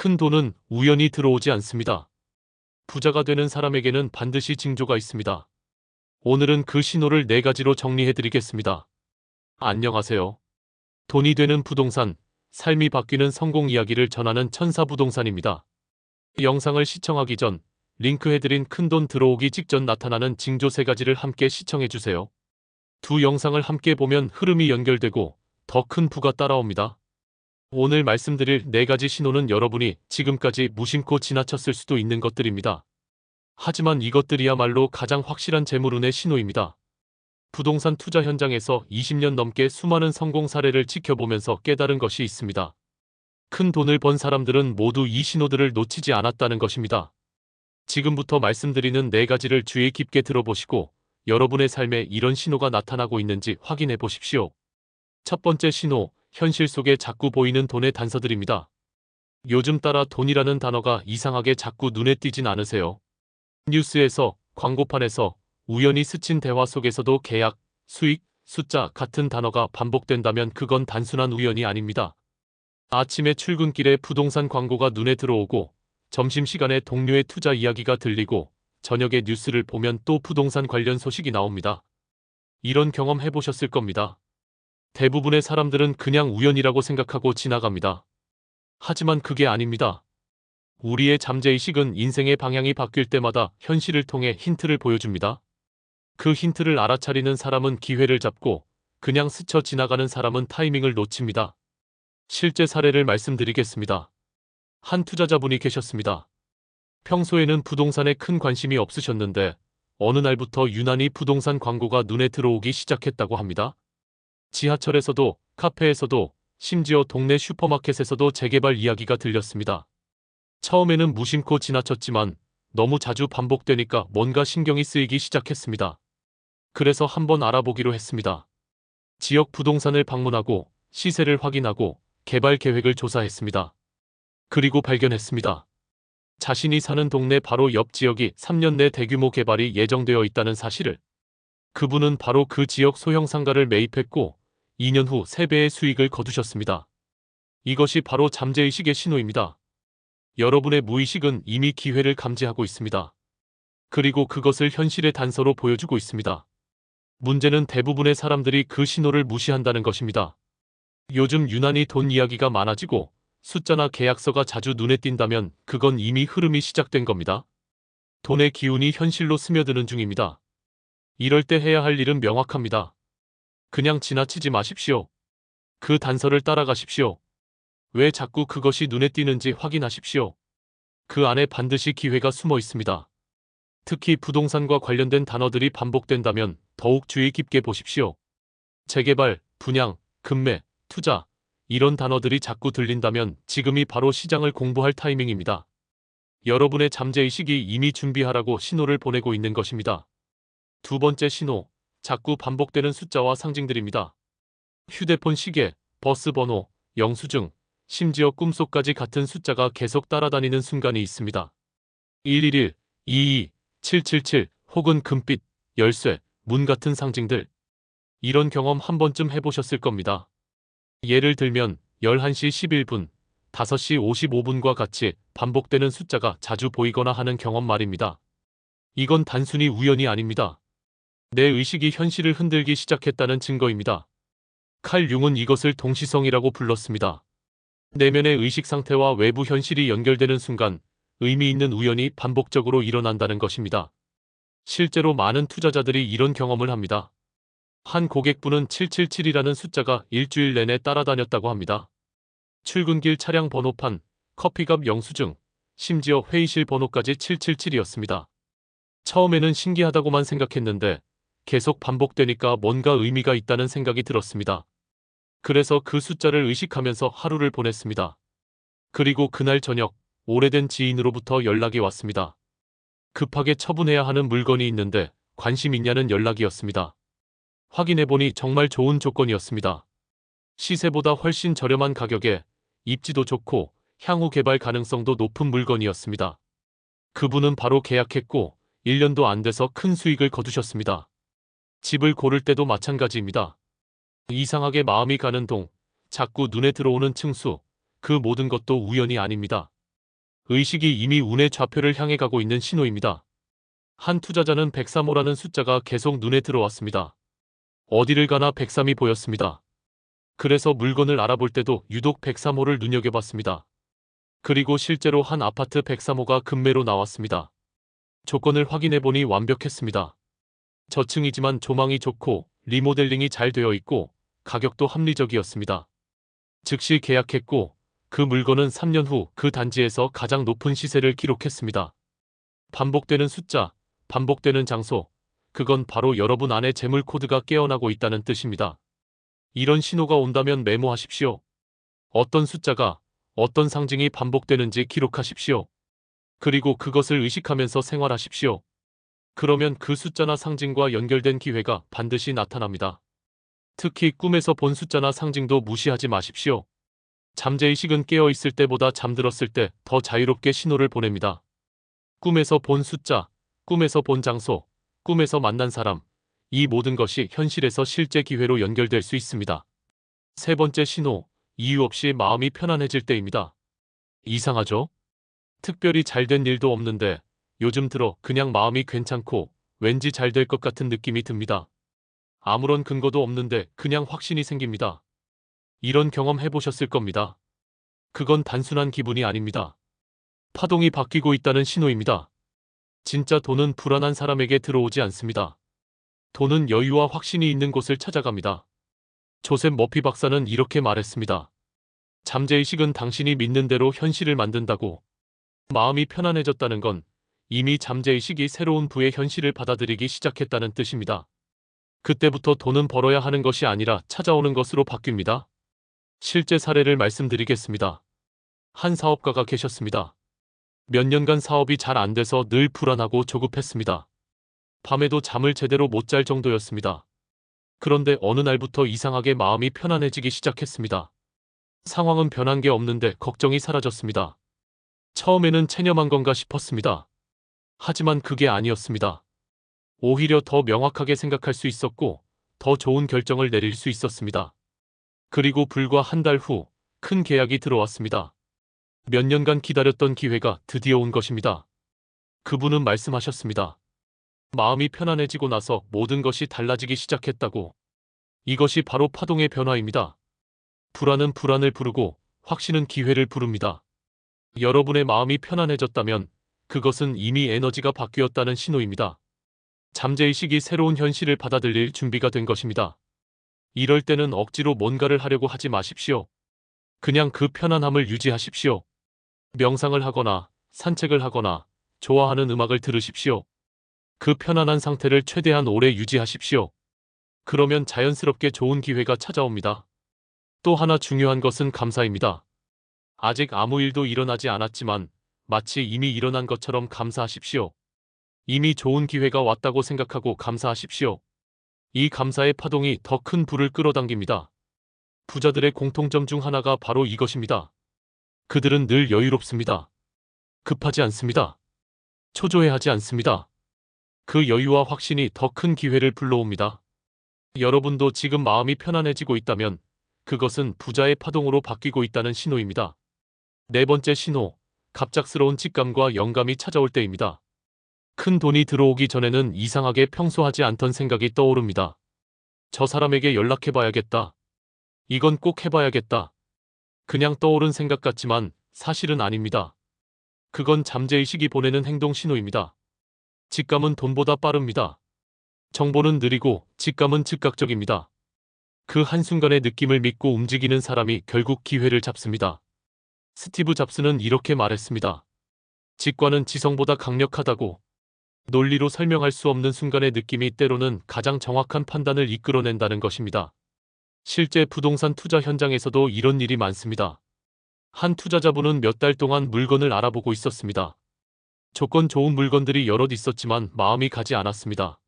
큰 돈은 우연히 들어오지 않습니다. 부자가 되는 사람에게는 반드시 징조가 있습니다. 오늘은 그 신호를 4가지로 정리해드리겠습니다. 안녕하세요. 돈이 되는 부동산, 삶이 바뀌는 성공 이야기를 전하는 천사부동산입니다. 영상을 시청하기 전 링크해드린 큰돈 들어오기 직전 나타나는 징조 3가지를 함께 시청해주세요. 두 영상을 함께 보면 흐름이 연결되고 더 큰 부가 따라옵니다. 오늘 말씀드릴 4가지 신호는 여러분이 지금까지 무심코 지나쳤을 수도 있는 것들입니다. 하지만 이것들이야말로 가장 확실한 재물운의 신호입니다. 부동산 투자 현장에서 20년 넘게 수많은 성공 사례를 지켜보면서 깨달은 것이 있습니다. 큰 돈을 번 사람들은 모두 이 신호들을 놓치지 않았다는 것입니다. 지금부터 말씀드리는 4가지를 주의 깊게 들어보시고 여러분의 삶에 이런 신호가 나타나고 있는지 확인해 보십시오. 첫 번째 신호, 현실 속에 자꾸 보이는 돈의 단서들입니다. 요즘 따라 돈이라는 단어가 이상하게 자꾸 눈에 띄진 않으세요? 뉴스에서, 광고판에서, 우연히 스친 대화 속에서도 계약, 수익, 숫자 같은 단어가 반복된다면 그건 단순한 우연이 아닙니다. 아침에 출근길에 부동산 광고가 눈에 들어오고, 점심시간에 동료의 투자 이야기가 들리고, 저녁에 뉴스를 보면 또 부동산 관련 소식이 나옵니다. 이런 경험 해보셨을 겁니다. 대부분의 사람들은 그냥 우연이라고 생각하고 지나갑니다. 하지만 그게 아닙니다. 우리의 잠재의식은 인생의 방향이 바뀔 때마다 현실을 통해 힌트를 보여줍니다. 그 힌트를 알아차리는 사람은 기회를 잡고 그냥 스쳐 지나가는 사람은 타이밍을 놓칩니다. 실제 사례를 말씀드리겠습니다. 한 투자자분이 계셨습니다. 평소에는 부동산에 큰 관심이 없으셨는데 어느 날부터 유난히 부동산 광고가 눈에 들어오기 시작했다고 합니다. 지하철에서도, 카페에서도, 심지어 동네 슈퍼마켓에서도 재개발 이야기가 들렸습니다. 처음에는 무심코 지나쳤지만 너무 자주 반복되니까 뭔가 신경이 쓰이기 시작했습니다. 그래서 한번 알아보기로 했습니다. 지역 부동산을 방문하고 시세를 확인하고 개발 계획을 조사했습니다. 그리고 발견했습니다. 자신이 사는 동네 바로 옆 지역이 3년 내 대규모 개발이 예정되어 있다는 사실을. 그분은 바로 그 지역 소형 상가를 매입했고 2년 후 3배의 수익을 거두셨습니다. 이것이 바로 잠재의식의 신호입니다. 여러분의 무의식은 이미 기회를 감지하고 있습니다. 그리고 그것을 현실의 단서로 보여주고 있습니다. 문제는 대부분의 사람들이 그 신호를 무시한다는 것입니다. 요즘 유난히 돈 이야기가 많아지고 숫자나 계약서가 자주 눈에 띈다면 그건 이미 흐름이 시작된 겁니다. 돈의 기운이 현실로 스며드는 중입니다. 이럴 때 해야 할 일은 명확합니다. 그냥 지나치지 마십시오. 그 단서를 따라가십시오. 왜 자꾸 그것이 눈에 띄는지 확인하십시오. 그 안에 반드시 기회가 숨어 있습니다. 특히 부동산과 관련된 단어들이 반복된다면 더욱 주의 깊게 보십시오. 재개발, 분양, 급매, 투자, 이런 단어들이 자꾸 들린다면 지금이 바로 시장을 공부할 타이밍입니다. 여러분의 잠재의식이 이미 준비하라고 신호를 보내고 있는 것입니다. 두 번째 신호, 자꾸 반복되는 숫자와 상징들입니다. 휴대폰 시계, 버스 번호, 영수증, 심지어 꿈속까지 같은 숫자가 계속 따라다니는 순간이 있습니다. 111, 22, 777 혹은 금빛, 열쇠, 문 같은 상징들. 이런 경험 한 번쯤 해보셨을 겁니다. 예를 들면 11시 11분, 5시 55분과 같이 반복되는 숫자가 자주 보이거나 하는 경험 말입니다. 이건 단순히 우연이 아닙니다. 내 의식이 현실을 흔들기 시작했다는 증거입니다. 칼 융은 이것을 동시성이라고 불렀습니다. 내면의 의식 상태와 외부 현실이 연결되는 순간 의미 있는 우연이 반복적으로 일어난다는 것입니다. 실제로 많은 투자자들이 이런 경험을 합니다. 한 고객분은 777이라는 숫자가 일주일 내내 따라다녔다고 합니다. 출근길 차량 번호판, 커피값 영수증, 심지어 회의실 번호까지 777이었습니다. 처음에는 신기하다고만 생각했는데 계속 반복되니까 뭔가 의미가 있다는 생각이 들었습니다. 그래서 그 숫자를 의식하면서 하루를 보냈습니다. 그리고 그날 저녁, 오래된 지인으로부터 연락이 왔습니다. 급하게 처분해야 하는 물건이 있는데 관심 있냐는 연락이었습니다. 확인해보니 정말 좋은 조건이었습니다. 시세보다 훨씬 저렴한 가격에 입지도 좋고 향후 개발 가능성도 높은 물건이었습니다. 그분은 바로 계약했고 1년도 안 돼서 큰 수익을 거두셨습니다. 집을 고를 때도 마찬가지입니다. 이상하게 마음이 가는 동, 자꾸 눈에 들어오는 층수, 그 모든 것도 우연이 아닙니다. 의식이 이미 운의 좌표를 향해 가고 있는 신호입니다. 한 투자자는 103호라는 숫자가 계속 눈에 들어왔습니다. 어디를 가나 103이 보였습니다. 그래서 물건을 알아볼 때도 유독 103호를 눈여겨봤습니다. 그리고 실제로 한 아파트 103호가 급매로 나왔습니다. 조건을 확인해보니 완벽했습니다. 저층이지만 조망이 좋고 리모델링이 잘 되어 있고 가격도 합리적이었습니다. 즉시 계약했고 그 물건은 3년 후 그 단지에서 가장 높은 시세를 기록했습니다. 반복되는 숫자, 반복되는 장소, 그건 바로 여러분 안에 재물 코드가 깨어나고 있다는 뜻입니다. 이런 신호가 온다면 메모하십시오. 어떤 숫자가, 어떤 상징이 반복되는지 기록하십시오. 그리고 그것을 의식하면서 생활하십시오. 그러면 그 숫자나 상징과 연결된 기회가 반드시 나타납니다. 특히 꿈에서 본 숫자나 상징도 무시하지 마십시오. 잠재의식은 깨어있을 때보다 잠들었을 때 더 자유롭게 신호를 보냅니다. 꿈에서 본 숫자, 꿈에서 본 장소, 꿈에서 만난 사람, 이 모든 것이 현실에서 실제 기회로 연결될 수 있습니다. 세 번째 신호, 이유 없이 마음이 편안해질 때입니다. 이상하죠? 특별히 잘된 일도 없는데 요즘 들어 그냥 마음이 괜찮고 왠지 잘 될 것 같은 느낌이 듭니다. 아무런 근거도 없는데 그냥 확신이 생깁니다. 이런 경험 해보셨을 겁니다. 그건 단순한 기분이 아닙니다. 파동이 바뀌고 있다는 신호입니다. 진짜 돈은 불안한 사람에게 들어오지 않습니다. 돈은 여유와 확신이 있는 곳을 찾아갑니다. 조셉 머피 박사는 이렇게 말했습니다. 잠재의식은 당신이 믿는 대로 현실을 만든다고. 마음이 편안해졌다는 건 이미 잠재의식이 새로운 부의 현실을 받아들이기 시작했다는 뜻입니다. 그때부터 돈은 벌어야 하는 것이 아니라 찾아오는 것으로 바뀝니다. 실제 사례를 말씀드리겠습니다. 한 사업가가 계셨습니다. 몇 년간 사업이 잘 안 돼서 늘 불안하고 조급했습니다. 밤에도 잠을 제대로 못 잘 정도였습니다. 그런데 어느 날부터 이상하게 마음이 편안해지기 시작했습니다. 상황은 변한 게 없는데 걱정이 사라졌습니다. 처음에는 체념한 건가 싶었습니다. 하지만 그게 아니었습니다. 오히려 더 명확하게 생각할 수 있었고 더 좋은 결정을 내릴 수 있었습니다. 그리고 불과 한 달 후 큰 계약이 들어왔습니다. 몇 년간 기다렸던 기회가 드디어 온 것입니다. 그분은 말씀하셨습니다. 마음이 편안해지고 나서 모든 것이 달라지기 시작했다고. 이것이 바로 파동의 변화입니다. 불안은 불안을 부르고 확신은 기회를 부릅니다. 여러분의 마음이 편안해졌다면 그것은 이미 에너지가 바뀌었다는 신호입니다. 잠재의식이 새로운 현실을 받아들일 준비가 된 것입니다. 이럴 때는 억지로 뭔가를 하려고 하지 마십시오. 그냥 그 편안함을 유지하십시오. 명상을 하거나 산책을 하거나 좋아하는 음악을 들으십시오. 그 편안한 상태를 최대한 오래 유지하십시오. 그러면 자연스럽게 좋은 기회가 찾아옵니다. 또 하나 중요한 것은 감사입니다. 아직 아무 일도 일어나지 않았지만 마치 이미 일어난 것처럼 감사하십시오. 이미 좋은 기회가 왔다고 생각하고 감사하십시오. 이 감사의 파동이 더 큰 불을 끌어당깁니다. 부자들의 공통점 중 하나가 바로 이것입니다. 그들은 늘 여유롭습니다. 급하지 않습니다. 초조해하지 않습니다. 그 여유와 확신이 더 큰 기회를 불러옵니다. 여러분도 지금 마음이 편안해지고 있다면 그것은 부자의 파동으로 바뀌고 있다는 신호입니다. 네 번째 신호, 갑작스러운 직감과 영감이 찾아올 때입니다. 큰 돈이 들어오기 전에는 이상하게 평소 하지 않던 생각이 떠오릅니다. 저 사람에게 연락해봐야겠다. 이건 꼭 해봐야겠다. 그냥 떠오른 생각 같지만 사실은 아닙니다. 그건 잠재의식이 보내는 행동 신호입니다. 직감은 돈보다 빠릅니다. 정보는 느리고 직감은 즉각적입니다. 그 한순간의 느낌을 믿고 움직이는 사람이 결국 기회를 잡습니다. 스티브 잡스는 이렇게 말했습니다. 직관은 지성보다 강력하다고. 논리로 설명할 수 없는 순간의 느낌이 때로는 가장 정확한 판단을 이끌어낸다는 것입니다. 실제 부동산 투자 현장에서도 이런 일이 많습니다. 한 투자자분은 몇 달 동안 물건을 알아보고 있었습니다. 조건 좋은 물건들이 여럿 있었지만 마음이 가지 않았습니다.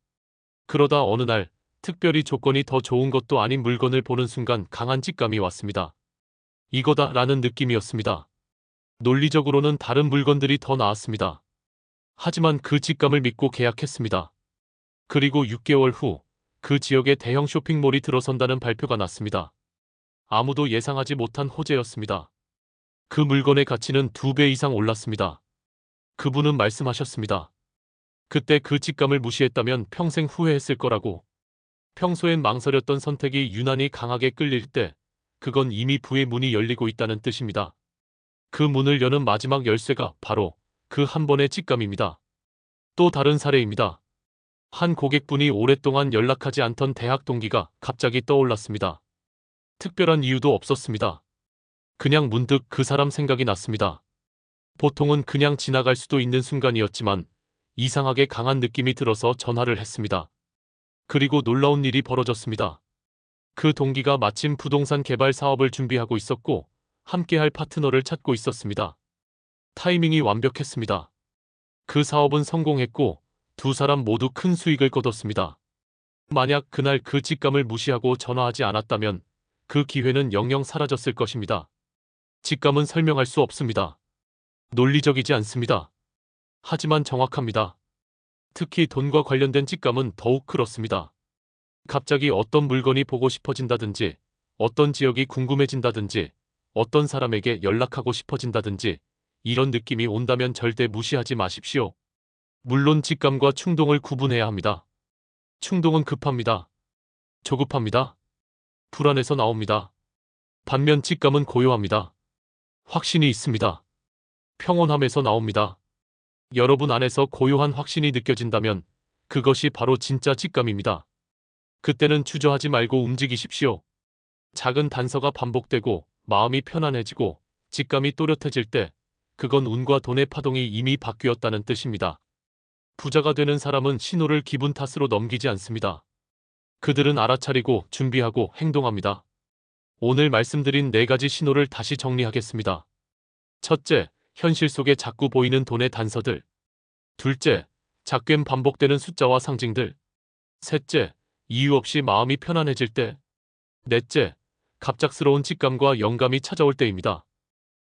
그러다 어느 날 특별히 조건이 더 좋은 것도 아닌 물건을 보는 순간 강한 직감이 왔습니다. 이거다 라는 느낌이었습니다. 논리적으로는 다른 물건들이 더 나았습니다. 하지만 그 직감을 믿고 계약했습니다. 그리고 6개월 후 그 지역에 대형 쇼핑몰이 들어선다는 발표가 났습니다. 아무도 예상하지 못한 호재였습니다. 그 물건의 가치는 2배 이상 올랐습니다. 그분은 말씀하셨습니다. 그때 그 직감을 무시했다면 평생 후회했을 거라고. 평소엔 망설였던 선택이 유난히 강하게 끌릴 때 그건 이미 부의 문이 열리고 있다는 뜻입니다. 그 문을 여는 마지막 열쇠가 바로 그 한 번의 직감입니다. 또 다른 사례입니다. 한 고객분이 오랫동안 연락하지 않던 대학 동기가 갑자기 떠올랐습니다. 특별한 이유도 없었습니다. 그냥 문득 그 사람 생각이 났습니다. 보통은 그냥 지나갈 수도 있는 순간이었지만 이상하게 강한 느낌이 들어서 전화를 했습니다. 그리고 놀라운 일이 벌어졌습니다. 그 동기가 마침 부동산 개발 사업을 준비하고 있었고 함께할 파트너를 찾고 있었습니다. 타이밍이 완벽했습니다. 그 사업은 성공했고 두 사람 모두 큰 수익을 거뒀습니다. 만약 그날 그 직감을 무시하고 전화하지 않았다면 그 기회는 영영 사라졌을 것입니다. 직감은 설명할 수 없습니다. 논리적이지 않습니다. 하지만 정확합니다. 특히 돈과 관련된 직감은 더욱 그렇습니다. 갑자기 어떤 물건이 보고 싶어진다든지, 어떤 지역이 궁금해진다든지, 어떤 사람에게 연락하고 싶어진다든지, 이런 느낌이 온다면 절대 무시하지 마십시오. 물론 직감과 충동을 구분해야 합니다. 충동은 급합니다. 조급합니다. 불안해서 나옵니다. 반면 직감은 고요합니다. 확신이 있습니다. 평온함에서 나옵니다. 여러분 안에서 고요한 확신이 느껴진다면 그것이 바로 진짜 직감입니다. 그때는 주저하지 말고 움직이십시오. 작은 단서가 반복되고 마음이 편안해지고 직감이 또렷해질 때 그건 운과 돈의 파동이 이미 바뀌었다는 뜻입니다. 부자가 되는 사람은 신호를 기분 탓으로 넘기지 않습니다. 그들은 알아차리고 준비하고 행동합니다. 오늘 말씀드린 4가지 신호를 다시 정리하겠습니다. 첫째, 현실 속에 자꾸 보이는 돈의 단서들. 둘째, 작겜 반복되는 숫자와 상징들. 셋째, 이유 없이 마음이 편안해질 때. 넷째, 갑작스러운 직감과 영감이 찾아올 때입니다.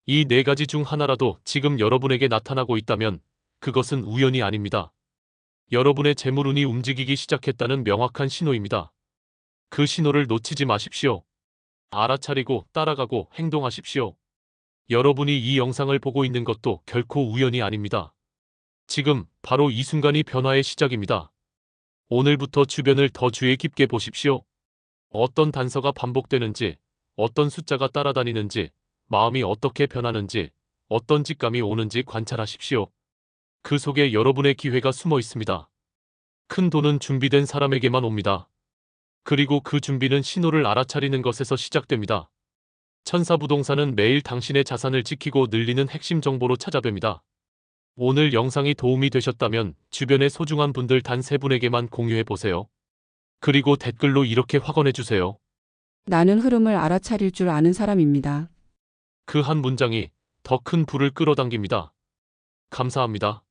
이 4가지 중 하나라도 지금 여러분에게 나타나고 있다면 그것은 우연이 아닙니다. 여러분의 재물운이 움직이기 시작했다는 명확한 신호입니다. 그 신호를 놓치지 마십시오. 알아차리고 따라가고 행동하십시오. 여러분이 이 영상을 보고 있는 것도 결코 우연이 아닙니다. 지금 바로 이 순간이 변화의 시작입니다. 오늘부터 주변을 더 주의 깊게 보십시오. 어떤 단서가 반복되는지, 어떤 숫자가 따라다니는지, 마음이 어떻게 변하는지, 어떤 직감이 오는지 관찰하십시오. 그 속에 여러분의 기회가 숨어 있습니다. 큰 돈은 준비된 사람에게만 옵니다. 그리고 그 준비는 신호를 알아차리는 것에서 시작됩니다. 천사부동산은 매일 당신의 자산을 지키고 늘리는 핵심 정보로 찾아뵙니다. 오늘 영상이 도움이 되셨다면 주변의 소중한 분들 단 3분에게만 공유해보세요. 그리고 댓글로 이렇게 확언해주세요. 나는 흐름을 알아차릴 줄 아는 사람입니다. 그 한 문장이 더 큰 불을 끌어당깁니다. 감사합니다.